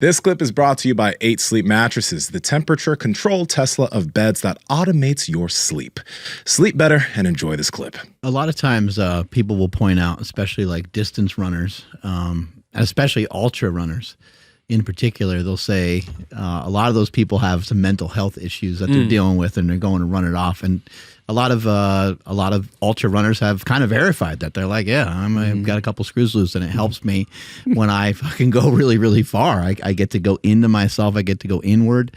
This clip is brought to you by 8 Sleep Mattresses, the temperature-controlled Tesla of beds that automates your sleep. Sleep better and enjoy this clip. A lot of times people will point out, especially like distance runners, especially ultra runners in particular, they'll say a lot of those people have some mental health issues that they're dealing with and they're going to run it off. And a lot of ultra runners have kind of verified that. They're like, yeah, I've got a couple screws loose and it helps me when I fucking go really, really far. I get to go into myself. I get to go inward.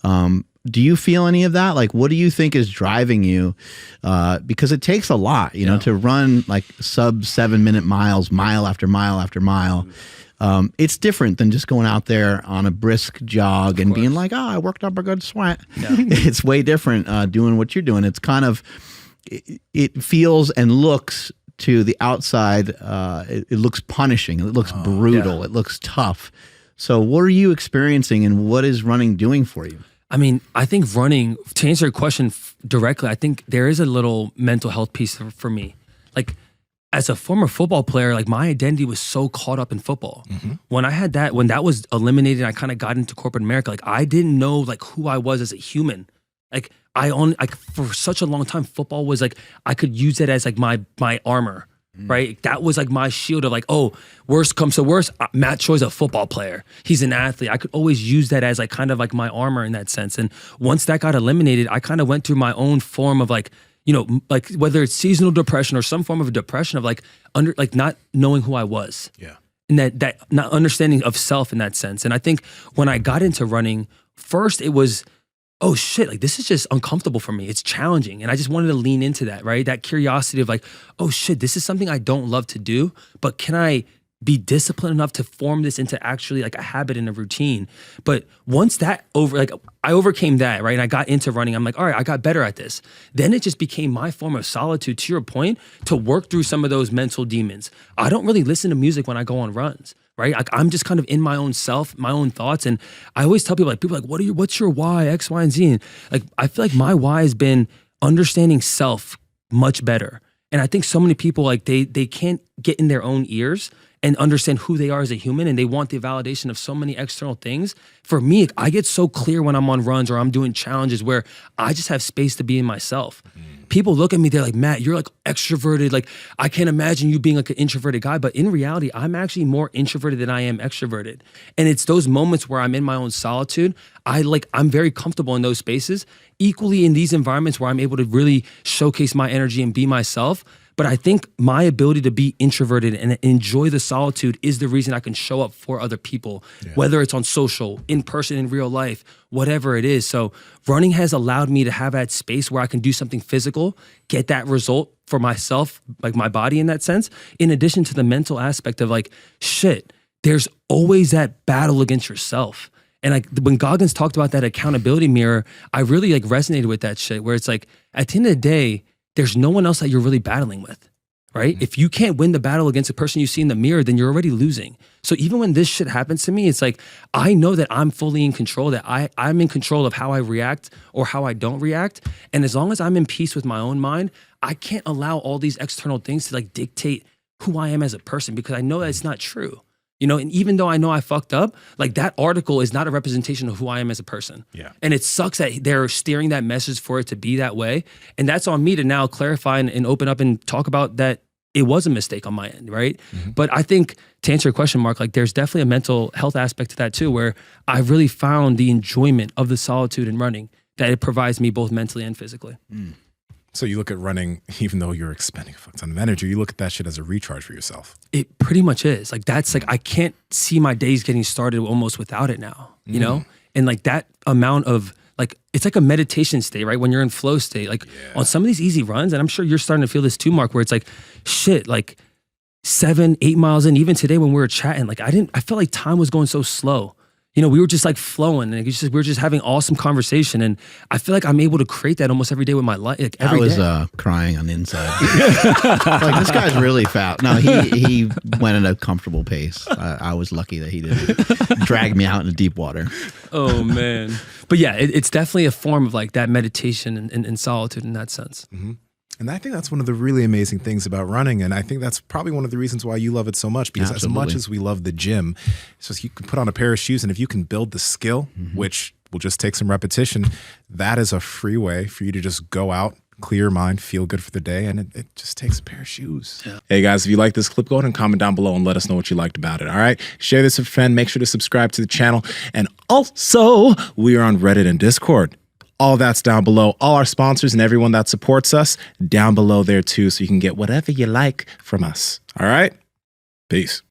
Do you feel any of that? Like, what do you think is driving you? Because it takes a lot, you know, to run like sub 7-minute miles, mile after mile after mile. It's different than just going out there on a brisk jog and being like, oh, I worked up a good sweat. Yeah. It's way different doing what you're doing. It's kind of, it feels and looks to the outside, it looks punishing. It looks brutal. It looks tough. So what are you experiencing and what is running doing for you? I mean, I think running, to answer your question directly, I think there is a little mental health piece for me. Like, as a former football player, like my identity was so caught up in football. When I had that, when that was eliminated, I kind of got into corporate America. Like I didn't know like who I was as a human. Like for such a long time, football was like, I could use it as like my armor, right? That was like my shield of like, oh, worst comes to worst, Matt Choi's a football player. He's an athlete. I could always use that as like kind of like my armor in that sense. And once that got eliminated, I kind of went through my own form of like, you know, like whether it's seasonal depression or some form of a depression of like not knowing who I was. Yeah. And that not understanding of self in that sense. And I think when I got into running, first it was, oh shit, like this is just uncomfortable for me. It's challenging. And I just wanted to lean into that, right? That curiosity of like, oh shit, this is something I don't love to do, but can I be disciplined enough to form this into actually like a habit and a routine? But once that I overcame that, right? And I got into running. I'm like, all right, I got better at this. Then it just became my form of solitude, to your point, to work through some of those mental demons. I don't really listen to music when I go on runs, right? Like I'm just kind of in my own self, my own thoughts. And I always tell people like, what's your why, X, Y, and Z? And like, I feel like my why has been understanding self much better. And I think so many people, like they can't get in their own ears and understand who they are as a human, and they want the validation of so many external things. For me, I get so clear when I'm on runs or I'm doing challenges where I just have space to be in myself. People look at me, they're like, Matt, you're like extroverted. Like, I can't imagine you being like an introverted guy. But in reality, I'm actually more introverted than I am extroverted. And it's those moments where I'm in my own solitude. I'm very comfortable in those spaces. Equally in these environments where I'm able to really showcase my energy and be myself. But I think my ability to be introverted and enjoy the solitude is the reason I can show up for other people, whether it's on social, in person, in real life, whatever it is. So running has allowed me to have that space where I can do something physical, get that result for myself, like my body in that sense, in addition to the mental aspect of like, shit, there's always that battle against yourself. And like when Goggins talked about that accountability mirror, I really like resonated with that shit where it's like, at the end of the day, there's no one else that you're really battling with, right? If you can't win the battle against the person you see in the mirror, then you're already losing. So even when this shit happens to me, it's like, I know that I'm fully in control, that I'm in control of how I react or how I don't react. And as long as I'm in peace with my own mind, I can't allow all these external things to like dictate who I am as a person, because I know that it's not true. You know, and even though I know I fucked up, like that article is not a representation of who I am as a person. Yeah. And it sucks that they're steering that message for it to be that way. And that's on me to now clarify and open up and talk about that it was a mistake on my end, right? But I think to answer your question, Mark, like there's definitely a mental health aspect to that too, where I've really found the enjoyment of the solitude and running that it provides me both mentally and physically. So you look at running, even though you're expending a fuck ton of energy, you look at that shit as a recharge for yourself. It pretty much is. Like that's like, I can't see my days getting started almost without it now, you know? And like that amount of like, it's like a meditation state, right? When you're in flow state, like on some of these easy runs, and I'm sure you're starting to feel this too, Mark, where it's like, shit, like 7-8 miles in, even today when we were chatting, like I felt like time was going so slow. You know, we were just like flowing, and we were just having awesome conversation. And I feel like I'm able to create that almost every day with my life. Like I was crying on the inside. Like, this guy's really fat. No, he went at a comfortable pace. I was lucky that he didn't drag me out into deep water. Oh, man. But yeah, it's definitely a form of like that meditation and solitude in that sense. And I think that's one of the really amazing things about running. And I think that's probably one of the reasons why you love it so much, because as much as we love the gym, it's just you can put on a pair of shoes, and if you can build the skill, which will just take some repetition, that is a free way for you to just go out, clear your mind, feel good for the day, and it just takes a pair of shoes. Yeah. Hey guys, if you like this clip, go ahead and comment down below and let us know what you liked about it, all right? Share this with a friend, make sure to subscribe to the channel, and also, we are on Reddit and Discord. All that's down below. All our sponsors and everyone that supports us down below there too, so you can get whatever you like from us. All right? Peace.